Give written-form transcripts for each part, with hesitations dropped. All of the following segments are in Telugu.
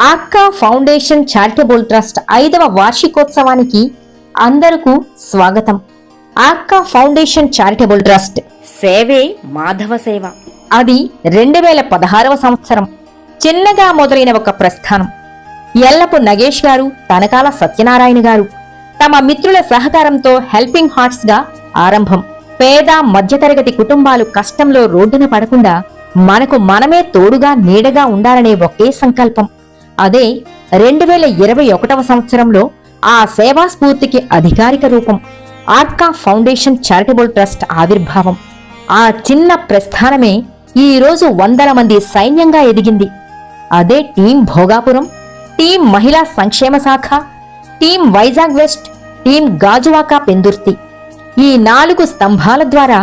ఆర్కా ఫౌండేషన్ చారిటబుల్ ట్రస్ట్ 5వ వార్షికోత్సవానికి అందరకు స్వాగతం. ఆర్కా ఫౌండేషన్ చారిటబుల్ ట్రస్ట్ సేవే మాధవ సేవ. అది 2016వ సంవత్సరం చిన్నగా మొదలైన ఒక ప్రస్థానం. ఎల్లపు నగేష్ గారు, తనకాల సత్యనారాయణ గారు తమ మిత్రుల సహకారంతో హెల్పింగ్ హార్ట్స్ గా ఆరంభం. పేద మధ్యతరగతి కుటుంబాలు కష్టంలో రోడ్డున పడకుండా మనకు మనమే తోడుగా నీడగా ఉండాలనే ఒకే సంకల్పం. అదే 2021వ సంవత్సరంలో ఆ సేవా స్ఫూర్తికి అధికారిక రూపం ఆర్కా ఫౌండేషన్ చారిటబుల్ ట్రస్ట్ ఆవిర్భావం. ఆ చిన్న ప్రస్థానమే ఈ రోజు వందల మంది సైన్యంగా ఎదిగింది. అదే టీం భోగాపురం, టీం మహిళా సంక్షేమ శాఖ, team Vizag west, team Gajuwaka Pendurthi. ఈ 4 స్తంభాల ద్వారా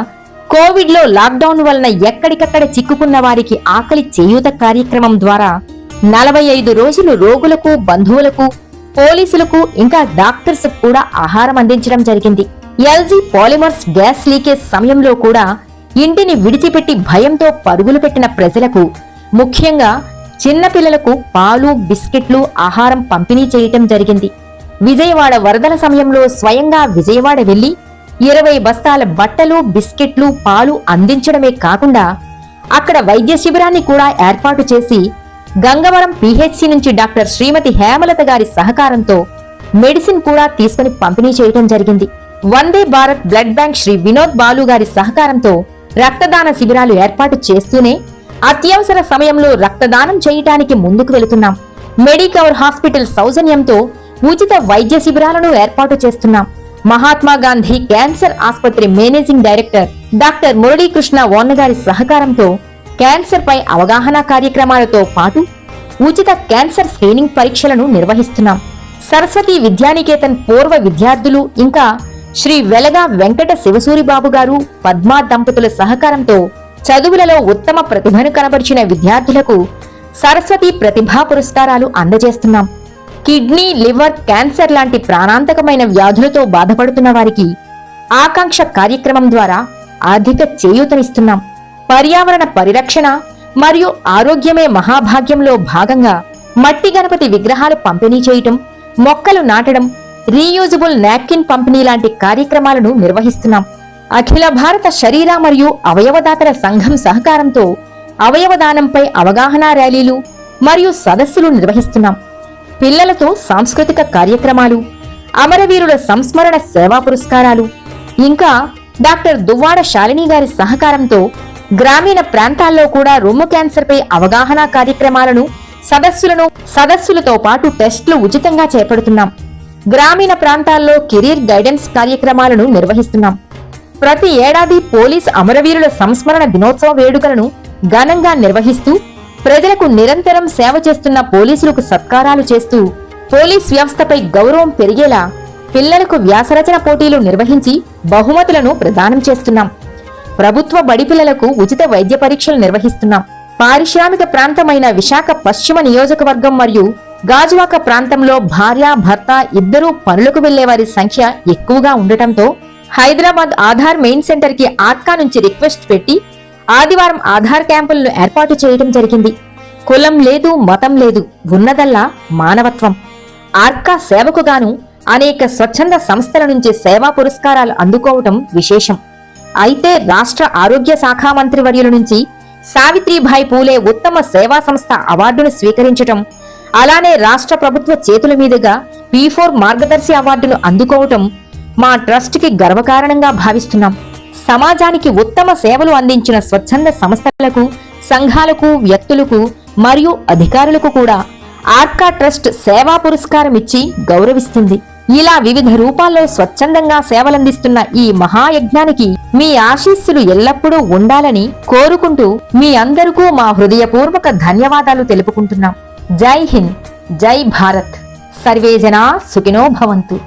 కోవిడ్లో లాక్డౌన్ వలన ఎక్కడికక్కడ చిక్కుకున్న వారికి ఆకలి చేయూత కార్యక్రమం ద్వారా 45 రోజులు రోగులకు, బంధువులకు, పోలీసులకు ఇంకా డాక్టర్స్ కూడా ఆహారం అందించడం జరిగింది. ఎల్జీ పాలిమర్స్ గ్యాస్ లీకేజ్ సమయంలో కూడా ఇంటిని విడిచిపెట్టి భయంతో పరుగులు పెట్టిన ప్రజలకు, ముఖ్యంగా చిన్నపిల్లలకు పాలు, బిస్కెట్లు, ఆహారం పంపిణీ చేయటం జరిగింది. విజయవాడ వరదల సమయంలో స్వయంగా విజయవాడ వెళ్లి 20 బస్తాల బట్టలు, బిస్కెట్లు, పాలు అందించడమే కాకుండా అక్కడ వైద్య శిబిరాన్ని కూడా ఏర్పాటు చేసి గంగవరం పీహెచ్సీ నుంచి డాక్టర్ శ్రీమతి హేమలత గారి సహకారంతో మెడిసిన్ కూడా తీసుకుని పంపిణీ చేయటం జరిగింది. వందే భారత్ బ్లడ్ బ్యాంక్ శ్రీ వినోద్ బాలు గారి సహకారంతో రక్తదాన శిబిరాలు ఏర్పాటు చేస్తూనే అత్యవసర సమయంలో రక్తదానం చేయటానికి ముందుకు వెళుతున్నాం. మెడికవర్ హాస్పిటల్ సౌజన్యంతో ఉచిత వైద్య శిబిరాలను ఏర్పాటు చేస్తున్నాం. మహాత్మా గాంధీ క్యాన్సర్ ఆసుపత్రి మేనేజింగ్ డైరెక్టర్ డాక్టర్ మురళీకృష్ణ ఓన్న గారి సహకారంతో క్యాన్సర్ పై అవగాహన కార్యక్రమాలతో పాటు ఉచిత క్యాన్సర్ స్క్రీనింగ్ పరీక్షలను నిర్వహిస్తున్నాం. సరస్వతి విద్యానికేతన్ పూర్వ విద్యార్థులు ఇంకా శ్రీ వెలగా వెంకట శివసూరిబాబు గారు, పద్మా దంపతుల సహకారంతో చదువులలో ఉత్తమ ప్రతిభను కనబరిచిన విద్యార్థులకు సరస్వతి ప్రతిభా పురస్కారాలు అందజేస్తున్నాం. కిడ్నీ, లివర్, క్యాన్సర్ లాంటి ప్రాణాంతకమైన వ్యాధులతో బాధపడుతున్న వారికి ఆకాంక్ష కార్యక్రమం ద్వారా ఆర్థిక చేయూతనిస్తున్నాం. పర్యావరణ పరిరక్షణ మరియు ఆరోగ్యమే మహాభాగ్యంలో భాగంగా మట్టి గణపతి విగ్రహాలు పంపిణీ చేయటం, మొక్కలు నాటడం, రీయూజబుల్ నాప్కిన్ పంపిణీ లాంటి కార్యక్రమాలను నిర్వహిస్తున్నాం. అఖిల భారత శరీర మరియు అవయవదాతల సంఘం సహకారంతో అవయవదానంపై అవగాహన ర్యాలీలు మరియు సదస్సులు నిర్వహిస్తున్నాం. పిల్లలతో సాంస్కృతిక కార్యక్రమాలు, అమరవీరుల సంస్మరణ సేవా పురస్కారాలు, ఇంకా డాక్టర్ దువ్వాడ శాలిని గారి సహకారంతో గ్రామీణ ప్రాంతాల్లో కూడా రొమ్ము క్యాన్సర్ పై అవగాహన కార్యక్రమాలను, సదస్సులతో పాటు టెస్టులు ఉచితంగా చేపడుతున్నాం. గ్రామీణ ప్రాంతాల్లో కెరీర్ గైడెన్స్ కార్యక్రమాలను నిర్వహిస్తున్నాం. ప్రతి ఏడాది పోలీస్ అమరవీరుల సంస్మరణ దినోత్సవ వేడుకలను ఘనంగా నిర్వహిస్తూ ప్రజలకు నిరంతరం సేవ చేస్తున్న పోలీసులకు సత్కారాలు చేస్తూ పోలీస్ వ్యవస్థపై గౌరవం పెరిగేలా పిల్లలకు వ్యాసరచన పోటీలు నిర్వహించి బహుమతులను ప్రదానం చేస్తున్నాం. ప్రభుత్వ బడి పిల్లలకు ఉచిత వైద్య పరీక్షలు నిర్వహిస్తున్నాం. పారిశ్రామిక ప్రాంతమైన విశాఖ పశ్చిమ నియోజకవర్గం మరియు గాజువాక ప్రాంతంలో భార్య, భర్త ఇద్దరూ పనులకు వెళ్లే వారి సంఖ్య ఎక్కువగా ఉండటంతో హైదరాబాద్ ఆధార్ మెయిన్ సెంటర్ కి ఆర్కా నుంచి రిక్వెస్ట్ పెట్టి ఆదివారం ఆధార్ క్యాంపులను ఏర్పాటు చేయడం జరిగింది. కులం లేదు, మతం లేదు, ఉన్నదల్లా మానవత్వం. ఆర్కా సేవకు గాను అనేక స్వచ్ఛంద సంస్థల నుంచి సేవా పురస్కారాలు అందుకోవటం విశేషం. అయితే రాష్ట్ర ఆరోగ్య శాఖ మంత్రి వర్యుల నుంచి సావిత్రిబాయి పూలే ఉత్తమ సేవా సంస్థ అవార్డును స్వీకరించటం, అలానే రాష్ట్ర ప్రభుత్వ చేతుల మీదుగా P4 మార్గదర్శి అవార్డును అందుకోవటం మా ట్రస్ట్ కి గర్వకారణంగా భావిస్తున్నాం. సమాజానికి ఉత్తమ సేవలు అందించిన స్వచ్ఛంద సంస్థలకు, సంఘాలకు, వ్యక్తులకు మరియు అధికారులకు కూడా ఆర్కా ట్రస్ట్ సేవా పురస్కారం ఇచ్చి గౌరవిస్తుంది. ఇలా వివిధ రూపాల్లో స్వచ్ఛందంగా సేవలందిస్తున్న ఈ మహాయజ్ఞానికి మీ ఆశీస్సులు ఎల్లప్పుడూ ఉండాలని కోరుకుంటూ మీ అందరికీ మా హృదయపూర్వక ధన్యవాదాలు తెలుపుకుంటున్నాం. జై హింద్, జై భారత్. సర్వే జనా సుఖినో భవంతు.